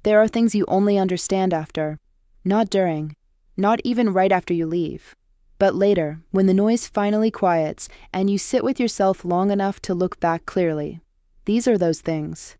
There are things you only understand after, not during, not even right after you leave, but later, when the noise finally quiets and you sit with yourself long enough to look back clearly. These are those things.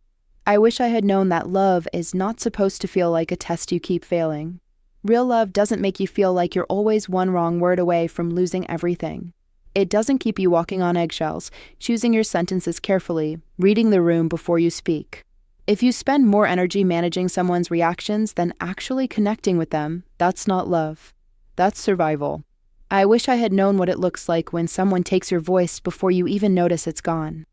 I wish I had known that love is not supposed to feel like a test you keep failing. Real love doesn't make you feel like you're always one wrong word away from losing everything. It doesn't keep you walking on eggshells, choosing your sentences carefully, reading the room before you speak. If you spend more energy managing someone's reactions than actually connecting with them, that's not love. That's survival. I wish I had known what it looks like when someone takes your voice before you even notice it's gone.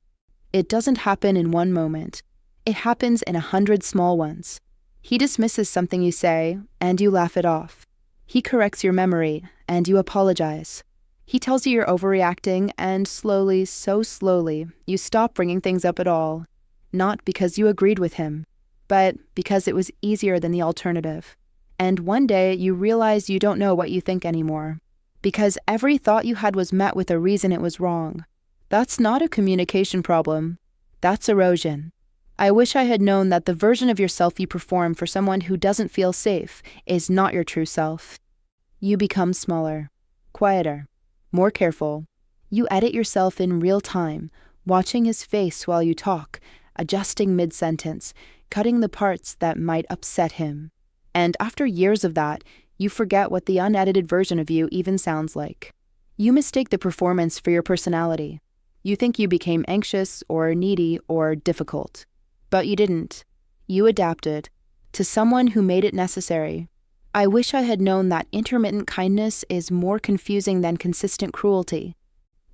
It doesn't happen in one moment. It happens in 100 small ones. He dismisses something you say, and you laugh it off. He corrects your memory, and you apologize. He tells you you're overreacting, and slowly, so slowly, you stop bringing things up at all. Not because you agreed with him, but because it was easier than the alternative. And one day you realize you don't know what you think anymore, because every thought you had was met with a reason it was wrong. That's not a communication problem. That's erosion. I wish I had known that the version of yourself you perform for someone who doesn't feel safe is not your true self. You become smaller, quieter, more careful. You edit yourself in real time, watching his face while you talk, adjusting mid-sentence, cutting the parts that might upset him. And after years of that, you forget what the unedited version of you even sounds like. You mistake the performance for your personality. You think you became anxious or needy or difficult. But you didn't. You adapted to someone who made it necessary. I wish I had known that intermittent kindness is more confusing than consistent cruelty.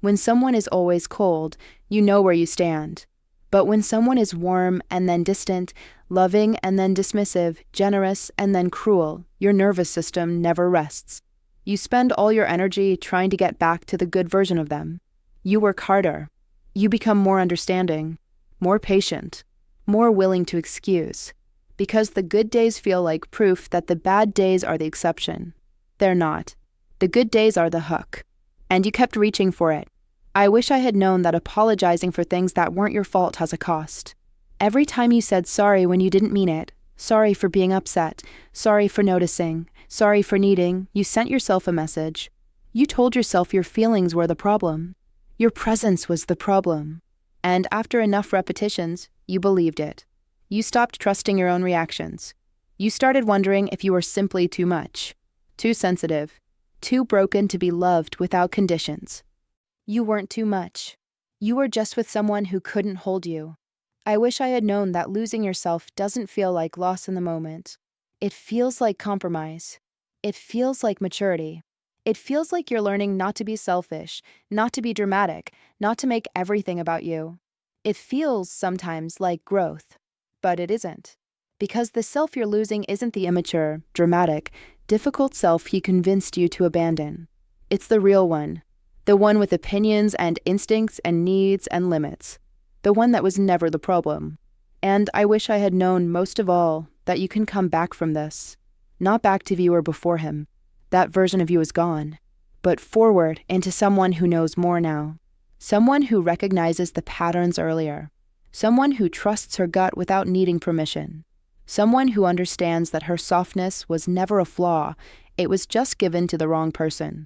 When someone is always cold, you know where you stand. But when someone is warm and then distant, loving and then dismissive, generous and then cruel, your nervous system never rests. You spend all your energy trying to get back to the good version of them. You work harder. You become more understanding, more patient, more willing to excuse, because the good days feel like proof that the bad days are the exception. They're not. The good days are the hook. And you kept reaching for it. I wish I had known that apologizing for things that weren't your fault has a cost. Every time you said sorry when you didn't mean it, sorry for being upset, sorry for noticing, sorry for needing, you sent yourself a message. You told yourself your feelings were the problem. Your presence was the problem. And after enough repetitions, you believed it. You stopped trusting your own reactions. You started wondering if you were simply too much, too sensitive, too broken to be loved without conditions. You weren't too much. You were just with someone who couldn't hold you. I wish I had known that losing yourself doesn't feel like loss in the moment. It feels like compromise. It feels like maturity. It feels like you're learning not to be selfish, not to be dramatic, not to make everything about you. It feels sometimes like growth, but it isn't. Because the self you're losing isn't the immature, dramatic, difficult self he convinced you to abandon. It's the real one. The one with opinions and instincts and needs and limits. The one that was never the problem. And I wish I had known most of all that you can come back from this. Not back to you were before him. That version of you is gone. But forward into someone who knows more now. Someone who recognizes the patterns earlier. Someone who trusts her gut without needing permission. Someone who understands that her softness was never a flaw. It was just given to the wrong person.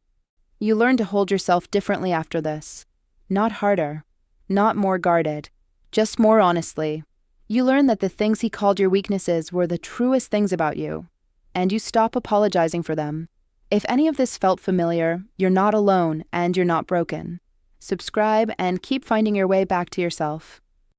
You learn to hold yourself differently after this. Not harder. Not more guarded. Just more honestly. You learn that the things he called your weaknesses were the truest things about you. And you stop apologizing for them. If any of this felt familiar, you're not alone and you're not broken. Subscribe and keep finding your way back to yourself.